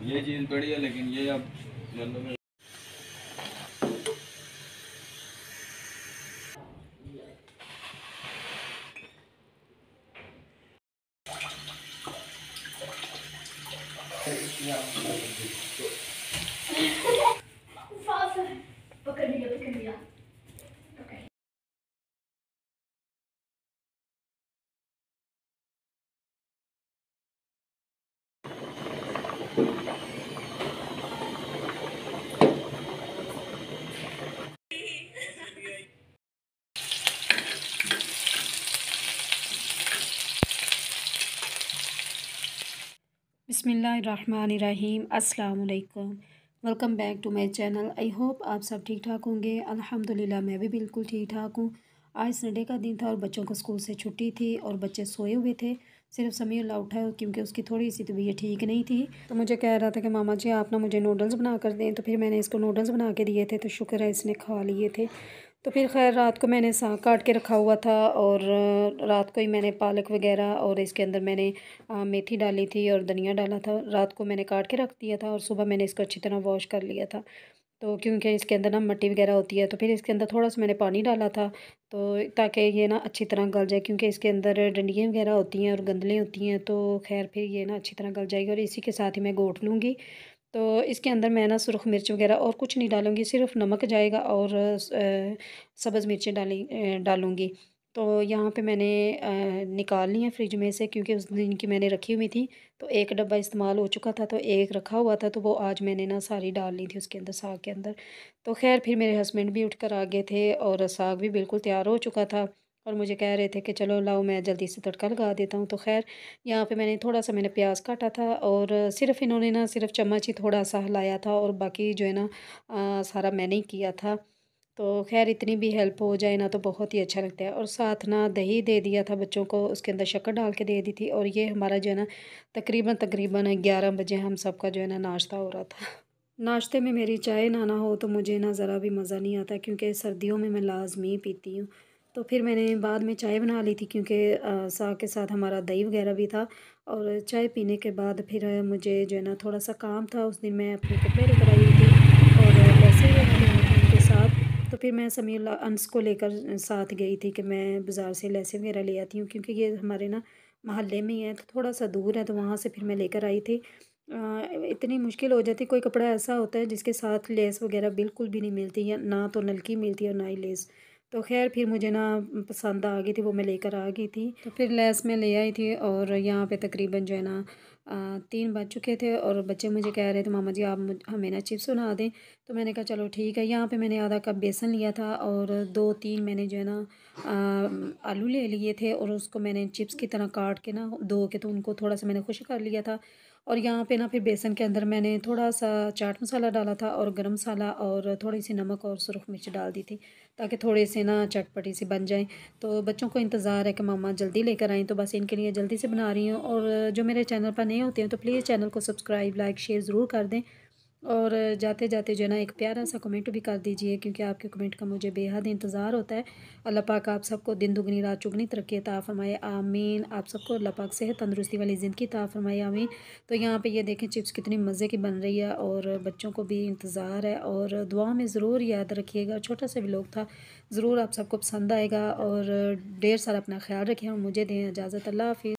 ये चीज़ बड़ी है, लेकिन ये अब मतलब पकड़ लिया पकड़ लिया। बिस्मिल्लाहिर्रहमानिर्रहीम, अस्सलाम वालेकुम। Welcome back to my channel. I hope आप सब ठीक ठाक होंगे। अल्हम्दुलिल्लाह मैं भी बिल्कुल ठीक ठाक हूँ। आज संडे का दिन था और बच्चों को स्कूल से छुट्टी थी और बच्चे सोए हुए थे। सिर्फ समीउल्लाह उठा है क्योंकि उसकी थोड़ी सी तबीयत ठीक नहीं थी, तो मुझे कह रहा था कि मामा जी आप ना मुझे नूडल्स बना कर दें। तो फिर मैंने इसको नूडल्स बना के दिए थे, तो शुक्र है इसने खा लिए थे। तो फिर खैर रात को मैंने साग काट के रखा हुआ था और रात को ही मैंने पालक वगैरह और इसके अंदर मैंने मेथी डाली थी और धनिया डाला था। रात को मैंने काट के रख दिया था और सुबह मैंने इसको अच्छी तरह वॉश कर लिया था। तो क्योंकि इसके अंदर ना मिट्टी वगैरह होती है, तो फिर इसके अंदर थोड़ा सा मैंने पानी डाला था, तो ताकि ये ना अच्छी तरह गल जाए, क्योंकि इसके अंदर डंडियाँ वगैरह होती हैं और गंदलें होती हैं। तो खैर फिर ये ना अच्छी तरह गल जाएगी और इसी के साथ ही मैं घोट लूँगी। तो इसके अंदर मैं ना सुरख मिर्च वगैरह और कुछ नहीं डालूँगी, सिर्फ नमक जाएगा और सब्ज़ मिर्चें डालूँगी। तो यहाँ पे मैंने निकाल ली हैं फ्रिज में से, क्योंकि उस दिन की मैंने रखी हुई थी। तो एक डब्बा इस्तेमाल हो चुका था, तो एक रखा हुआ था, तो वो आज मैंने ना सारी डाल ली थी उसके अंदर, साग के अंदर। तो खैर फिर मेरे हस्बैंड भी उठ कर आ गए थे और साग भी बिल्कुल तैयार हो चुका था और मुझे कह रहे थे कि चलो लाओ मैं जल्दी से तड़का लगा देता हूँ। तो खैर यहाँ पे मैंने थोड़ा सा मैंने प्याज काटा था और सिर्फ इन्होंने ना सिर्फ चम्मच ही थोड़ा सा हिलाया था और बाकी जो है ना सारा मैंने ही किया था। तो खैर इतनी भी हेल्प हो जाए ना तो बहुत ही अच्छा लगता है। और साथ ना दही दे दिया था बच्चों को, उसके अंदर शक्कर डाल के दे दी थी। और ये हमारा जो है ना तकरीबन तकरीबन 11 बजे हम सबका जो है ना नाश्ता हो रहा था। नाश्ते में मेरी चाय ना हो तो मुझे ना ज़रा भी मज़ा नहीं आता, क्योंकि सर्दियों में मैं लाजमी पीती हूँ। तो फिर मैंने बाद में चाय बना ली थी, क्योंकि साग के साथ हमारा दही वगैरह भी था। और चाय पीने के बाद फिर मुझे जो है ना थोड़ा सा काम था, उस दिन मैं अपने कपड़े लेकर आई हुई थी और पैसे लेने आए थे उनके साथ। तो फिर मैं समीउल्ला अंस को लेकर साथ गई थी कि मैं बाज़ार से लेसें वगैरह ले आती हूँ, क्योंकि ये हमारे ना मोहल्ले में ही है, तो थोड़ा सा दूर है, तो वहाँ से फिर मैं लेकर आई थी। इतनी मुश्किल हो जाती, कोई कपड़ा ऐसा होता है जिसके साथ लेस वगैरह बिल्कुल भी नहीं मिलती, या ना तो नलकी मिलती है और ना ही लेस। तो खैर फिर मुझे ना पसंद आ गई थी, वो मैं लेकर आ गई थी। तो फिर लेस में ले आई थी और यहाँ पे तकरीबन जो है ना 3 बज चुके थे और बच्चे मुझे कह रहे थे मामा जी आप हमें ना चिप्स बना दें। तो मैंने कहा चलो ठीक है। यहाँ पे मैंने आधा कप बेसन लिया था और 2-3 मैंने जो है ना आलू ले लिए थे और उसको मैंने चिप्स की तरह काट के ना धो के, तो उनको थोड़ा सा मैंने खुश कर लिया था। और यहाँ पे ना फिर बेसन के अंदर मैंने थोड़ा सा चाट मसाला डाला था और गरम मसाला और थोड़ी सी नमक और सुरख मिर्च डाल दी थी, ताकि थोड़े से ना चटपटी सी बन जाए। तो बच्चों को इंतज़ार है कि मामा जल्दी लेकर आएँ, तो बस इनके लिए जल्दी से बना रही हूँ। और जो मेरे चैनल पर नए होते हैं तो प्लीज़ चैनल को सब्सक्राइब लाइक शेयर ज़रूर कर दें। और जाते जाते जो है ना एक प्यारा सा कमेंट भी कर दीजिए, क्योंकि आपके कमेंट का मुझे बेहद इंतज़ार होता है। अल्लाह पाक आप सबको दिन दुगनी रात चुगनी तरक्की अता फ़रमाए, आमीन। आप सबको अल्लाह पाक सेहत तंदुरुस्ती वाली ज़िंदगी अता फ़रमाए, आमीन। तो यहाँ पे ये देखें चिप्स कितनी मज़े की बन रही है और बच्चों को भी इंतज़ार है। और दुआ में ज़रूर याद रखिएगा, छोटा सा व्लॉग था, ज़रूर आप सबको पसंद आएगा। और ढेर सारा अपना ख्याल रखें और मुझे दें इजाज़त। अल्लाह हाफ़िज़।